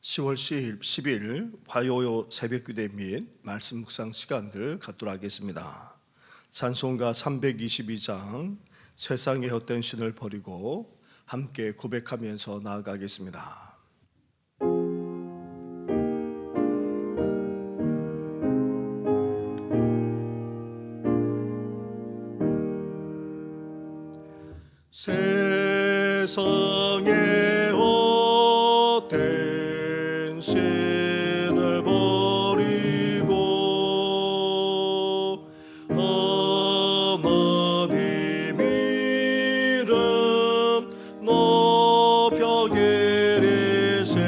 10월 10일 화요 새벽기도 및 말씀 묵상 시간들 갖도록 하겠습니다. 찬송가 322장 세상의 헛된 신을 버리고 함께 고백하면서 나아가겠습니다. 세상의 헛된 신을 버리고 하나님 이름 높여 기리세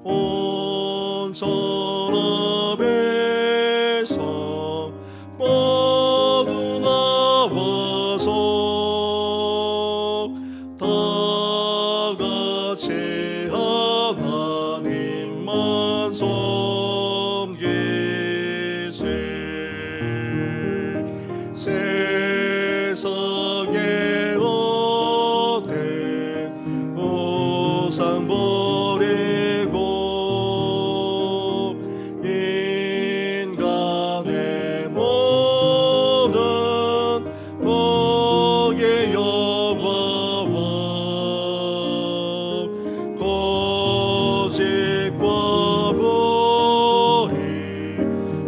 온 사람에서 모두 나와서 다같이 하나님만 섬기세 세상의 헛된 우상 버리고 인간의 모든 복의 여호와와 거짓과 불의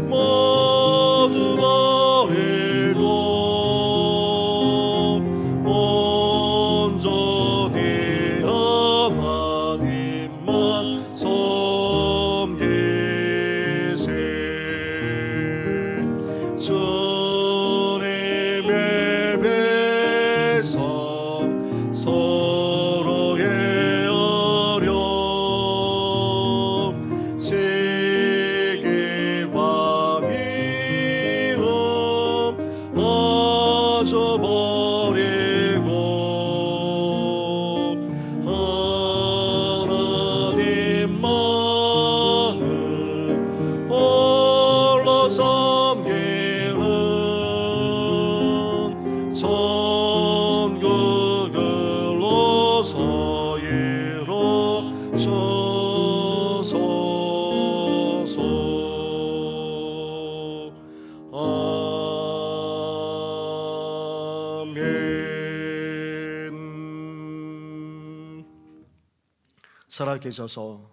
모두 버리고 온전히 하나님만 섬기세 주님의 백성 서로 헤아려 시기와 미움 빠져버리고 하나님만을 홀로 섬기는 천국을로서 이루소서. 아멘. 살아계셔서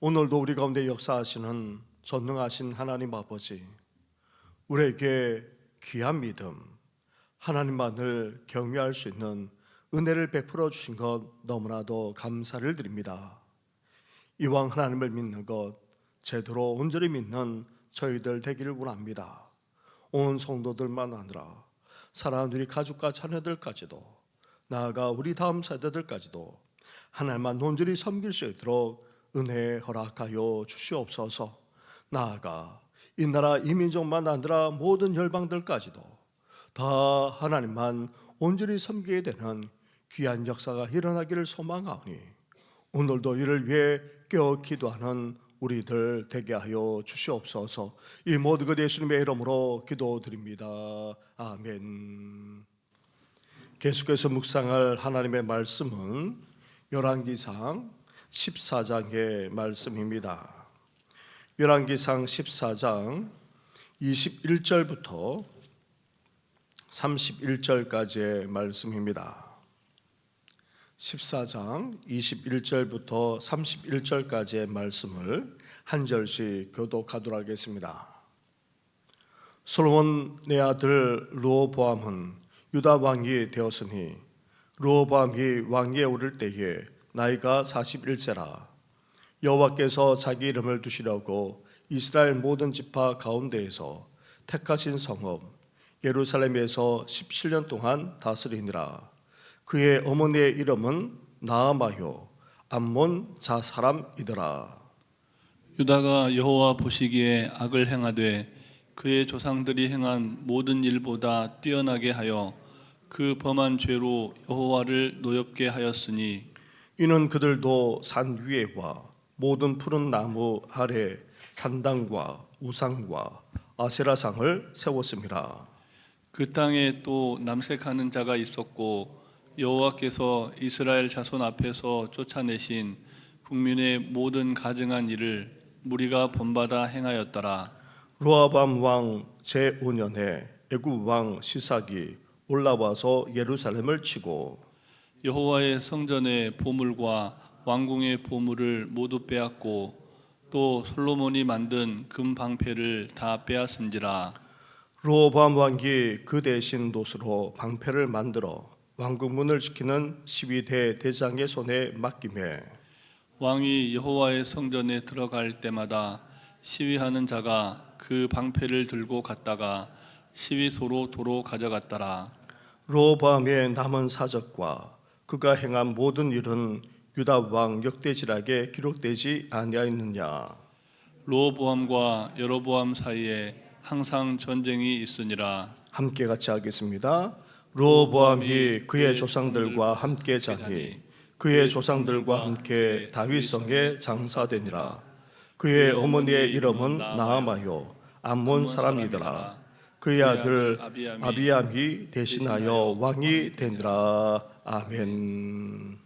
오늘도 우리 가운데 역사하시는 전능하신 하나님 아버지, 우리에게 귀한 믿음, 하나님만을 경외할 수 있는 은혜를 베풀어 주신 것 너무나도 감사를 드립니다. 이왕 하나님을 믿는 것 제대로 온전히 믿는 저희들 되기를 원합니다. 온 성도들만 아니라 사랑하는 우리 가족과 자녀들까지도, 나아가 우리 다음 세대들까지도 하나님만 온전히 섬길 수 있도록 은혜 허락하여 주시옵소서. 나아가 이 나라 이 민족만 아니라 모든 열방들까지도 다 하나님만 온전히 섬기게 되는 귀한 역사가 일어나기를 소망하오니 오늘도 이를 위해 깨어 기도하는 우리들 되게 하여 주시옵소서. 이 모든 것 예수님의 이름으로 기도드립니다. 아멘. 계속해서 묵상할 하나님의 말씀은 열왕기상 14장의 말씀입니다. 열왕기상 14장 21절부터 31절까지의 말씀입니다. 14장 21절부터 31절까지의 말씀을 한 절씩 교독하도록 하겠습니다. 솔로몬 내 아들 르호보암은 유다 왕이 되었으니 르호보암이 왕위에 오를 때에 나이가 41세라. 여호와께서 자기 이름을 두시려고 이스라엘 모든 지파 가운데에서 택하신 성읍 예루살렘에서 17년 동안 다스리니라. 그의 어머니의 이름은 나아마요 암몬 자 사람이더라. 유다가 여호와 보시기에 악을 행하되 그의 조상들이 행한 모든 일보다 뛰어나게 하여 그 범한 죄로 여호와를 노엽게 하였으니 이는 그들도 산 위에와 모든 푸른 나무 아래 산당과 우상과 아세라상을 세웠습니다. 그 땅에 또 남색하는 자가 있었고 여호와께서 이스라엘 자손 앞에서 쫓아내신 국민의 모든 가증한 일을 무리가 본받아 행하였더라. 로아밤 왕 제5년에 애굽 왕 시삭이 올라와서 예루살렘을 치고 여호와의 성전의 보물과 왕궁의 보물을 모두 빼앗고 또 솔로몬이 만든 금 방패를 다 빼앗은지라. 로밤 왕이 그 대신 돛으로 방패를 만들어 왕궁문을 지키는 12대 대장의 손에 맡기매 왕이 여호와의 성전에 들어갈 때마다 시위하는 자가 그 방패를 들고 갔다가 시위소로 도로 가져갔더라. 로밤의 남은 사적과 그가 행한 모든 일은 유다 왕 역대지락에 기록되지 아니하였느냐. 로보암과 여로보암 사이에 항상 전쟁이 있으니라. 함께 같이 하겠습니다. 로보암이 그의 조상들과 함께 자니 그의 조상들과 함께 다윗성에 장사되니라. 그의 어머니의 이름은 나아마요 암몬 사람이더라. 그의 아들 아비암이 대신하여 왕이 되니라. 아멘.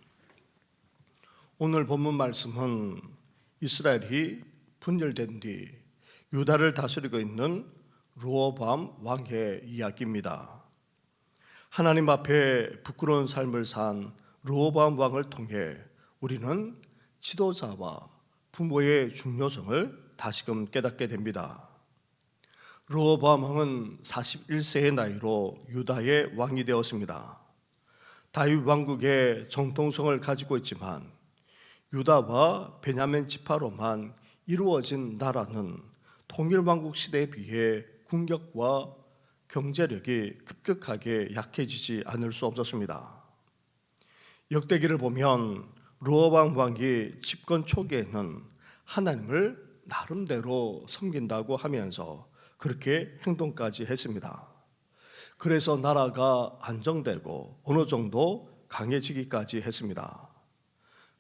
오늘 본문 말씀은 이스라엘이 분열된 뒤 유다를 다스리고 있는 르호보암 왕의 이야기입니다. 하나님 앞에 부끄러운 삶을 산 르호보암 왕을 통해 우리는 지도자와 부모의 중요성을 다시금 깨닫게 됩니다. 르호보암 왕은 41세의 나이로 유다의 왕이 되었습니다. 다윗 왕국의 정통성을 가지고 있지만 유다와 베냐민 지파로만 이루어진 나라는 통일왕국 시대에 비해 군격과 경제력이 급격하게 약해지지 않을 수 없었습니다. 역대기를 보면 르호보암 왕이 집권 초기에는 하나님을 나름대로 섬긴다고 하면서 그렇게 행동까지 했습니다. 그래서 나라가 안정되고 어느 정도 강해지기까지 했습니다.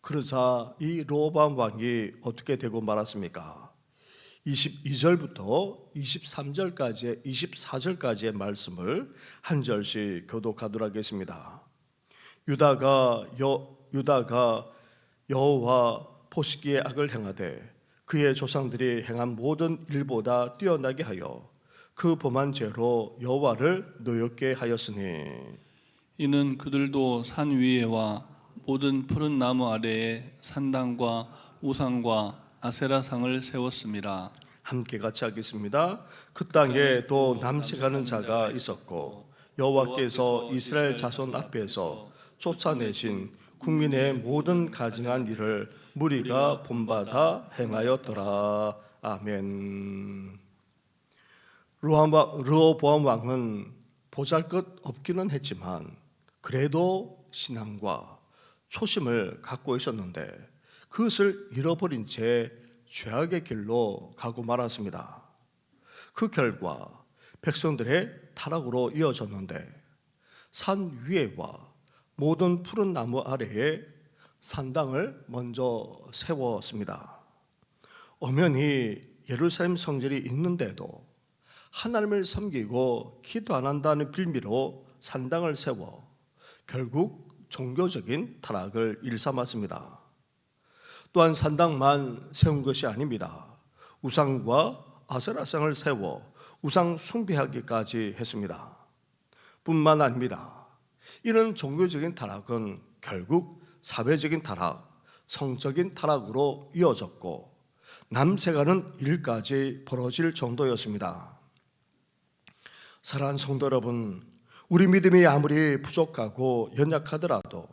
그러자 이 르호보암 왕이 어떻게 되고 말았습니까? 22절부터 23절까지의 24절까지의 말씀을 한 절씩 교독하도록 하겠습니다. 유다가 여호와 보시기에 악을 행하되 그의 조상들이 행한 모든 일보다 뛰어나게 하여 그 범한 죄로 여호와를 노엽게 하였으니 이는 그들도 산 위에와 모든 푸른 나무 아래에 산당과 우상과 아세라상을 세웠습니다. 함께 같이 하겠습니다. 그 땅에 또 남색하는 자가 있었고 여호와께서 이스라엘 자손 앞에서 쫓아내신 국민의 모든 가증한 일을 무리가 본받아 행하였더라. 아멘. 르호보암 왕은 보잘것 없기는 했지만 그래도 신앙과 초심을 갖고 있었는데 그것을 잃어버린 채 죄악의 길로 가고 말았습니다. 그 결과 백성들의 타락으로 이어졌는데 산 위에와 모든 푸른 나무 아래에 산당을 먼저 세웠습니다. 엄연히 예루살렘 성전이 있는데도 하나님을 섬기고 기도 안 한다는 빌미로 산당을 세워 결국 종교적인 타락을 일삼았습니다. 또한 산당만 세운 것이 아닙니다. 우상과 아세라상을 세워 우상 숭배하기까지 했습니다. 뿐만 아닙니다. 이런 종교적인 타락은 결국 사회적인 타락, 성적인 타락으로 이어졌고 남색하는 일까지 벌어질 정도였습니다. 사랑하는 성도 여러분, 우리 믿음이 아무리 부족하고 연약하더라도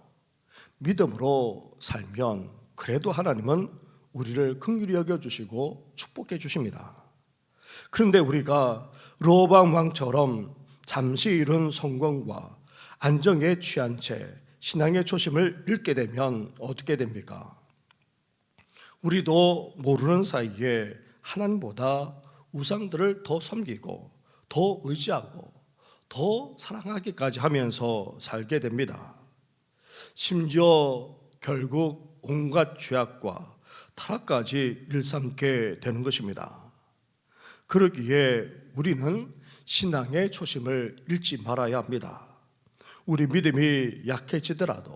믿음으로 살면 그래도 하나님은 우리를 긍휼히 여겨주시고 축복해 주십니다. 그런데 우리가 르호보암 왕처럼 잠시 이룬 성공과 안정에 취한 채 신앙의 초심을 잃게 되면 어떻게 됩니까? 우리도 모르는 사이에 하나님보다 우상들을 더 섬기고 더 의지하고 더 사랑하기까지 하면서 살게 됩니다. 심지어 결국 온갖 죄악과 타락까지 일삼게 되는 것입니다. 그러기에 우리는 신앙의 초심을 잃지 말아야 합니다. 우리 믿음이 약해지더라도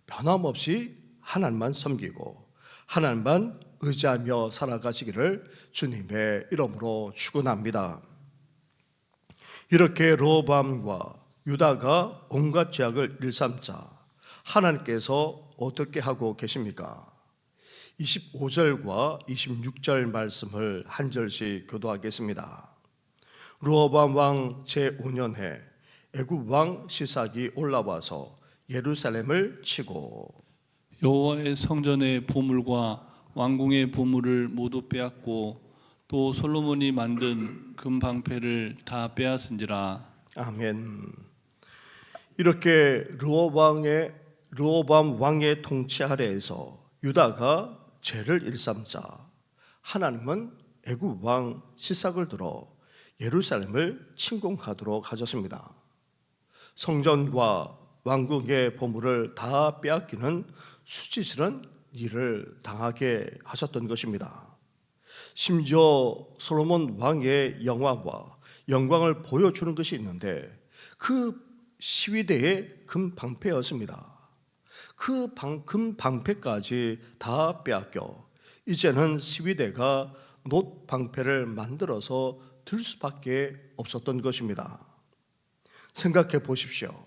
변함없이 하나님만 섬기고 하나님만 의지하며 살아가시기를 주님의 이름으로 축원합니다. 이렇게 르호보암과 유다가 온갖 죄악을 일삼자 하나님께서 어떻게 하고 계십니까? 25절과 26절 말씀을 한 절씩 교도하겠습니다. 르호보암 왕 제5년에 애굽 왕 시삭이 올라와서 예루살렘을 치고 여호와의 성전의 보물과 왕궁의 보물을 모두 빼앗고 또 솔로몬이 만든 금 방패를 다 빼앗은지라. 아멘. 이렇게 르호보암 왕의 통치 아래에서 유다가 죄를 일삼자 하나님은 애굽 왕 시삭을 들어 예루살렘을 침공하도록 하셨습니다. 성전과 왕궁의 보물을 다 빼앗기는 수치스러운 일을 당하게 하셨던 것입니다. 심지어 솔로몬 왕의 영화와 영광을 보여주는 것이 있는데 그 시위대의 금 방패였습니다. 그 금 방패까지 다 빼앗겨 이제는 시위대가 놋 방패를 만들어서 들 수밖에 없었던 것입니다. 생각해 보십시오.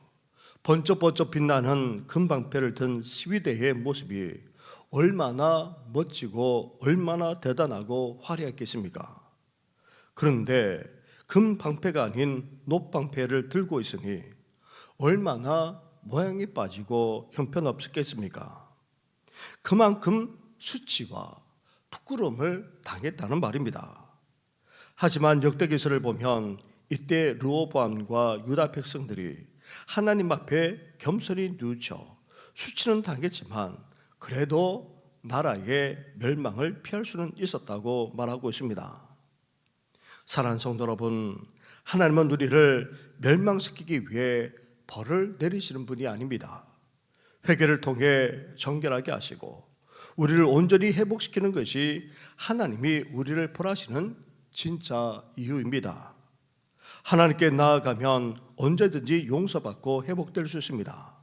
번쩍번쩍 빛나는 금 방패를 든 시위대의 모습이 얼마나 멋지고 얼마나 대단하고 화려했겠습니까? 그런데 금 방패가 아닌 놋 방패를 들고 있으니 얼마나 모양이 빠지고 형편없었겠습니까? 그만큼 수치와 부끄러움을 당했다는 말입니다. 하지만 역대기서를 보면 이때 르호보암과 유다 백성들이 하나님 앞에 겸손히 뉘우쳐 수치는 당했지만 그래도 나라의 멸망을 피할 수는 있었다고 말하고 있습니다. 사랑하는 성도 여러분, 하나님은 우리를 멸망시키기 위해 벌을 내리시는 분이 아닙니다. 회개를 통해 정결하게 하시고 우리를 온전히 회복시키는 것이 하나님이 우리를 벌하시는 진짜 이유입니다. 하나님께 나아가면 언제든지 용서받고 회복될 수 있습니다.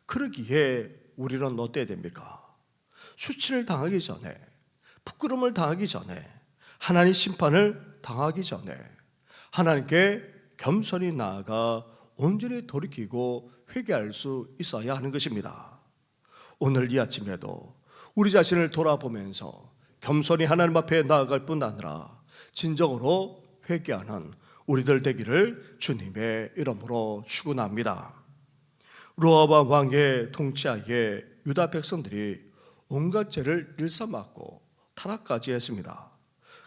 그러기에 우리는 어때야 됩니까? 수치를 당하기 전에, 부끄러움을 당하기 전에, 하나님 심판을 당하기 전에 하나님께 겸손히 나아가 온전히 돌이키고 회개할 수 있어야 하는 것입니다. 오늘 이 아침에도 우리 자신을 돌아보면서 겸손히 하나님 앞에 나아갈 뿐 아니라 진정으로 회개하는 우리들 되기를 주님의 이름으로 축원합니다. 르호보암 왕의 통치하에 유다 백성들이 온갖 죄를 일삼았고 타락까지 했습니다.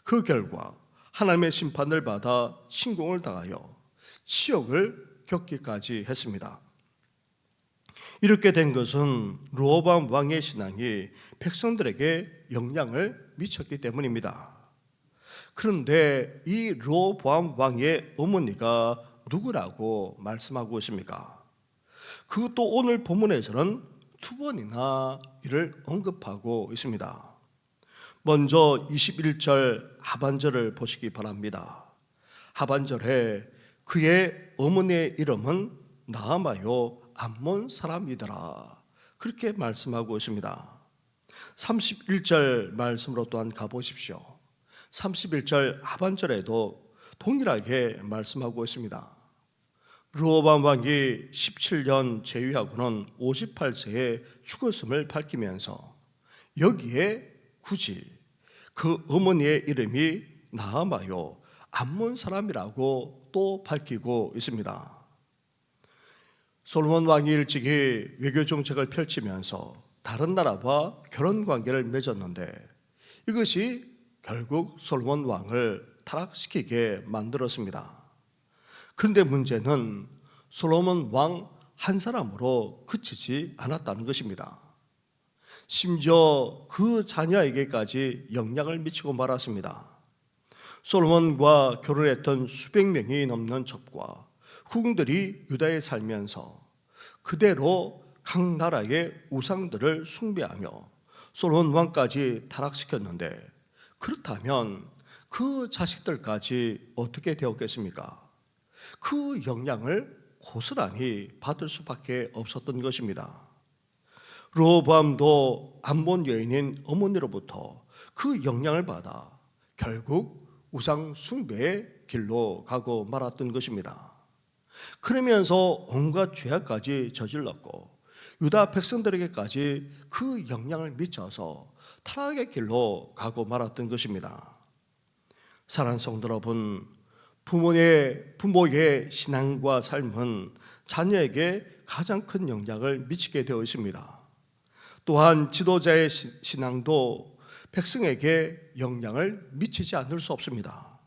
그 결과 하나님의 심판을 받아 침공을 당하여 치욕을 겪기까지 했습니다. 이렇게 된 것은 르호보암 왕의 신앙이 백성들에게 영향을 미쳤기 때문입니다. 그런데 이 르호보암 왕의 어머니가 누구라고 말씀하고 있습니까? 그것도 오늘 본문에서는 두 번이나 이를 언급하고 있습니다. 먼저 21절 하반절을 보시기 바랍니다. 하반절에 그의 어머니의 이름은 나아마요 암몬 사람이더라, 그렇게 말씀하고 있습니다. 31절 말씀으로 또한 가보십시오. 31절 하반절에도 동일하게 말씀하고 있습니다. 르호보암 왕이 17년 재위하고는 58세에 죽었음을 밝히면서 여기에 굳이 그 어머니의 이름이 나아마요 암몬 사람이라고 또 밝히고 있습니다. 솔로몬 왕이 일찍이 외교 정책을 펼치면서 다른 나라와 결혼 관계를 맺었는데 이것이 결국 솔로몬 왕을 타락시키게 만들었습니다. 그런데 문제는 솔로몬 왕 한 사람으로 그치지 않았다는 것입니다. 심지어 그 자녀에게까지 영향을 미치고 말았습니다. 솔로몬과 결혼했던 수백 명이 넘는 첩과 후궁들이 유다에 살면서 그대로 각 나라의 우상들을 숭배하며 솔로몬 왕까지 타락시켰는데 그렇다면 그 자식들까지 어떻게 되었겠습니까? 그 영향을 고스란히 받을 수밖에 없었던 것입니다. 르호보암도 암몬 여인인 어머니로부터 그 영향을 받아 결국 우상 숭배의 길로 가고 말았던 것입니다. 그러면서 온갖 죄악까지 저질렀고 유다 백성들에게까지 그 영향을 미쳐서 타락의 길로 가고 말았던 것입니다. 사랑하는 성도 여러분, 부모의 신앙과 삶은 자녀에게 가장 큰 영향을 미치게 되어 있습니다. 또한 지도자의 신앙도 백성에게 영향을 미치지 않을 수 없습니다.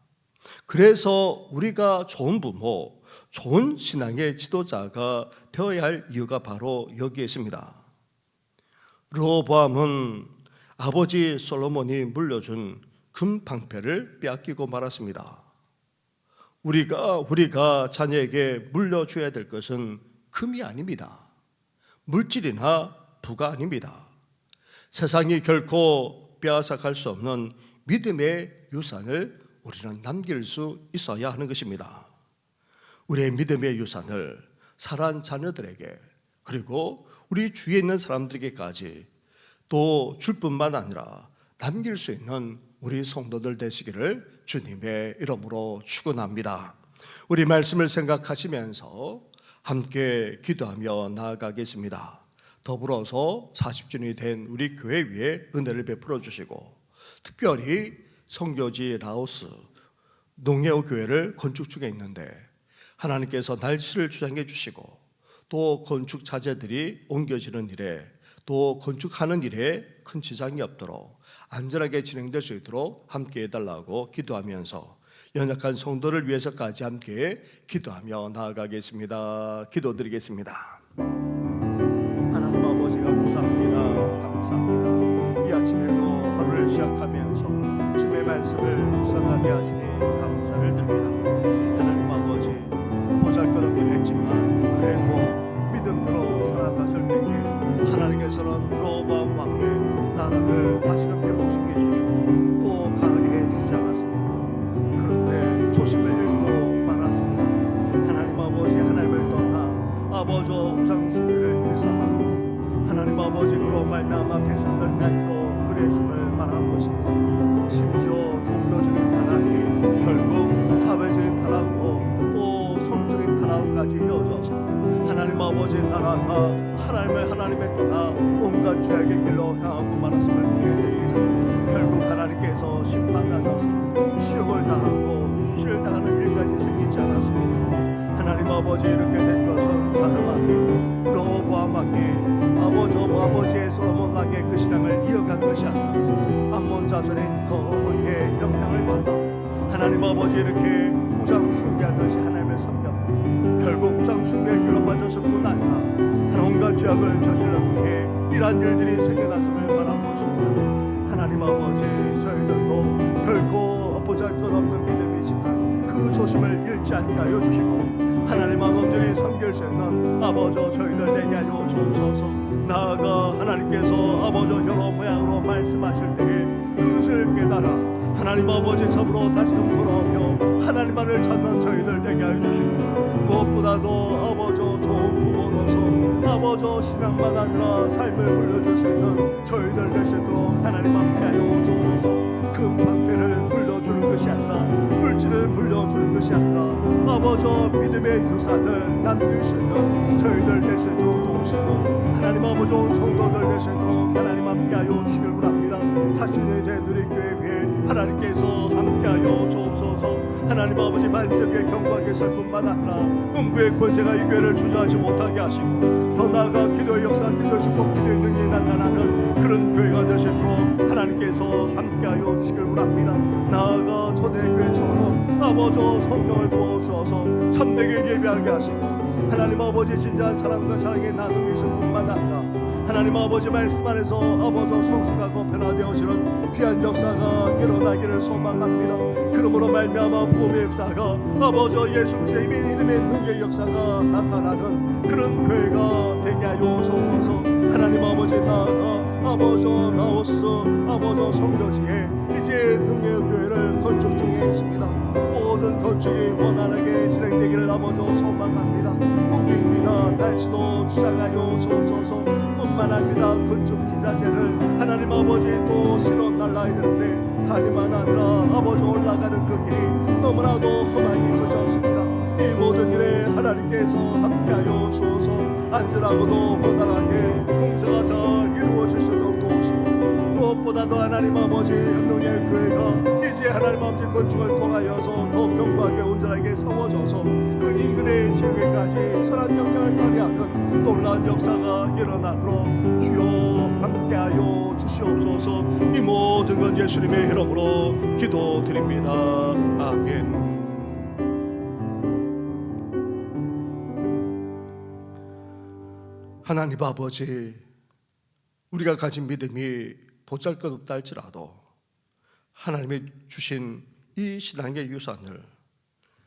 그래서 우리가 좋은 부모, 좋은 신앙의 지도자가 되어야 할 이유가 바로 여기에 있습니다. 르호보암은 아버지 솔로몬이 물려준 금방패를 빼앗기고 말았습니다. 우리가 자녀에게 물려줘야 될 것은 금이 아닙니다. 물질이나 부가 아닙니다. 세상이 결코 빼앗아 갈 수 없는 믿음의 유산을 우리는 남길 수 있어야 하는 것입니다. 우리의 믿음의 유산을 사랑하는 자녀들에게 그리고 우리 주위에 있는 사람들에게까지 또 줄 뿐만 아니라 남길 수 있는 우리 성도들 되시기를 주님의 이름으로 축원합니다. 우리 말씀을 생각하시면서 함께 기도하며 나아가겠습니다. 더불어서 40주년이 된 우리 교회 위에 은혜를 베풀어 주시고 특별히 성교지 라오스 농해오 교회를 건축 중에 있는데 하나님께서 날씨를 주장해 주시고 또 건축 자재들이 옮겨지는 일에 또 건축하는 일에 큰 지장이 없도록 안전하게 진행될 수 있도록 함께 해달라고 기도하면서 연약한 성도를 위해서까지 함께 기도하며 나아가겠습니다. 기도드리겠습니다. 하나님 아버지 감사합니다. 이 아침에도 하루를 시작하면서 주의 말씀을 묵상하게 하시니 감사를 드립니다. 하나님 아버지 보잘것없긴 했지만 그래도 믿음대로 살아갔을 때에 하나님께서는 르호보암 왕의 나라를 다시금 회복시켜 주시고 또 강하게 해주지 않았습니까? 그런데 조심을 잃고 말았습니다. 하나님 아버지 하나님을 떠나 아버지 우상 숭배를 일삼았고 하나님 아버지 그로 말미암아 백성들까지도 그랬음을 말한 것입니다. 심지어 종교적인 타락이 결국 사회적인 타락으로 또 성적인 타락까지 이어져서 하나님 아버지 나라가 하나님을 떠나 온갖 죄악의 길로 향하고 말았음을 보게 됩니다. 결국 하나님께서 심판하셔서 시욕을 당하고 수치를 당하는 일까지 생기지 않았습니까? 하나님 아버지 이렇게 된 것은 다름 아닌 르호보암 왕이 아버지의 솔로몬 왕의 그 신앙을 이어간 것이 아니라 암몬 자손인 그 어머니의 영향을 받아 하나님 아버지 이렇게 우상 숭배하듯이 하나님을 섬겼고 결국 우상 숭배의 길로 빠졌을 뿐 아니라 온갖 죄악을 저질렀기에 이러한 일들이 생겨났음을 말하고 있습니다. 하나님 아버지 저희들도 결코 보잘것없는 믿음이지만 그 조심을 잃지 않게 하여 주시고 하나님 아버지를 섬길 수 있는 아버지 저희들 되게 하여 주옵소서. 나아가 하나님께서 아버지 여러 모양으로 말씀하실 때에 그것을 깨달아 하나님 아버지 참으로 다시금 돌아오며 하나님만을 찾는 저희들 되게 하여 주시고 무엇보다도 아버지 좋은 부모로서 아버지 신앙만 아니라 삶을 물려줄 수 있는 저희들 될 수 있도록 하나님 함께 하여 주옵소서. 큰 방패를 물려주는 것이 아니라 물질을 물려주는 것이 아니라 아버지 믿음의 유산을 남길 수 있는 저희들 될 수 있도록 도우시고 하나님 아버지 온 성도들 될 수 있도록 하나님 함께 하여 주시길 바랍니다. 사신이 된 우리 교회 위에 하나님께서 함께하여 주옵소서. 하나님 아버지 반석에 경고하게 설 뿐만 아니라 음부의 권세가 이 교회를 주저하지 못하게 하시고 더 나아가 기도의 역사, 기도의 축복, 기도의 능력이 나타나는 그런 교회가 될 수 있도록 하나님께서 함께하여 주시길 바랍니다. 나아가 초대교회처럼 아버지 성령을 부어주셔서 참되게 예배하게 하시고 하나님 아버지 진정한 사랑과 사랑의 나눔이 있을 뿐만 아니라 하나님 아버지 말씀 안에서 아버지 성숙하고 변화되어지는 귀한 역사가 일어나기를 소망합니다. 그러므로 말미암아 복음의 역사가 아버지 예수 그리스도의 믿음의 능력의 역사가 나타나는 그런 교회가 되게 하여 주옵소서. 하나님 아버지 나아가 아버지 라오스 아버지 성교지에 이제 능력의 교회를 건축 중에 있습니다. 모든 건축이 원활하게 진행되기를 아버지 소망합니다. 우기입니다. 날씨도 주장하여 주옵소서. 뿐만 아니라 건축 기자재를 하나님 아버지 또 실어 날라야 되는데 다리만 아니라 아버지 올라가는 그 길이 너무나도 험하게 그쳤습니다. 이 모든 일에 하나님께서 함께하여 주어서 안전하고도 원활하게 공사가 잘 이루어질 수 있도록 도우시고, 무엇보다도 하나님 아버지 은능의 교회가 이제 하나님 아버지 건축을 통하여서 더 견고하게 온전하게 세워져서 그 인근의 지역에까지 선한 영향을 발휘하는 놀라운 역사가 일어나도록 주여 함께하여 주시옵소서. 이 모든 건 예수님의 이름으로 기도드립니다. 아멘. 하나님 아버지, 우리가 가진 믿음이 보잘것없다 할지라도 하나님이 주신 이 신앙의 유산을,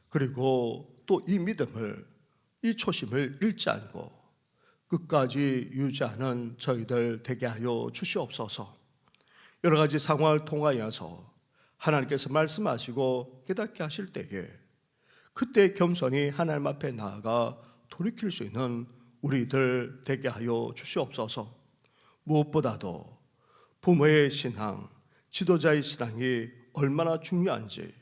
그리고 또 이 믿음을, 이 초심을 잃지 않고 끝까지 유지하는 저희들 되게 하여 주시옵소서. 여러 가지 상황을 통하여서 하나님께서 말씀하시고 깨닫게 하실 때에 그때 겸손히 하나님 앞에 나아가 돌이킬 수 있는 우리들 되게 하여 주시옵소서. 무엇보다도 부모의 신앙, 지도자의 신앙이 얼마나 중요한지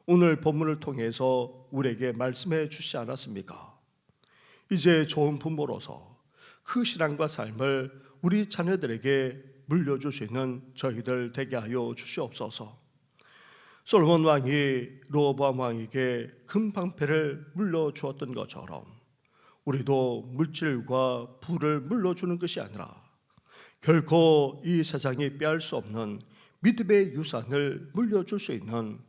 오늘 본문을 통해서 우리에게 말씀해 주시지 않았습니까? 이제 좋은 부모로서 그 신앙과 삶을 우리 자녀들에게 물려줄 수 있는 저희들 되게 하여 주시옵소서. 솔로몬 왕이 르호보암 왕에게 금방패를 물려주었던 것처럼 우리도 물질과 부를 물려주는 것이 아니라 결코 이 세상이 빼앗을 수 없는 믿음의 유산을 물려줄 수 있는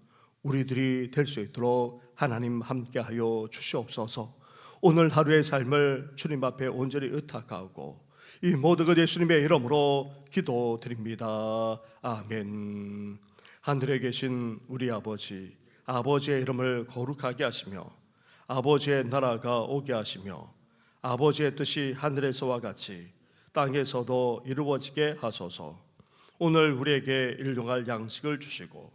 우리들이 될 수 있도록 하나님 함께하여 주시옵소서. 오늘 하루의 삶을 주님 앞에 온전히 의탁하고 이 모든 것 예수님의 이름으로 기도드립니다. 아멘. 하늘에 계신 우리 아버지, 아버지의 이름을 거룩하게 하시며 아버지의 나라가 오게 하시며 아버지의 뜻이 하늘에서와 같이 땅에서도 이루어지게 하소서. 오늘 우리에게 일용할 양식을 주시고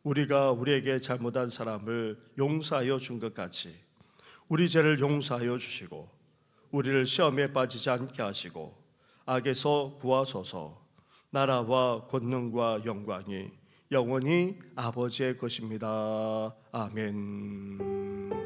우리가 우리에게 잘못한 사람을 용서하여 준 것 같이 우리 죄를 용서하여 주시고 우리를 시험에 빠지지 않게 하시고 악에서 구하소서. 나라와 권능과 영광이 영원히 아버지의 것입니다. 아멘.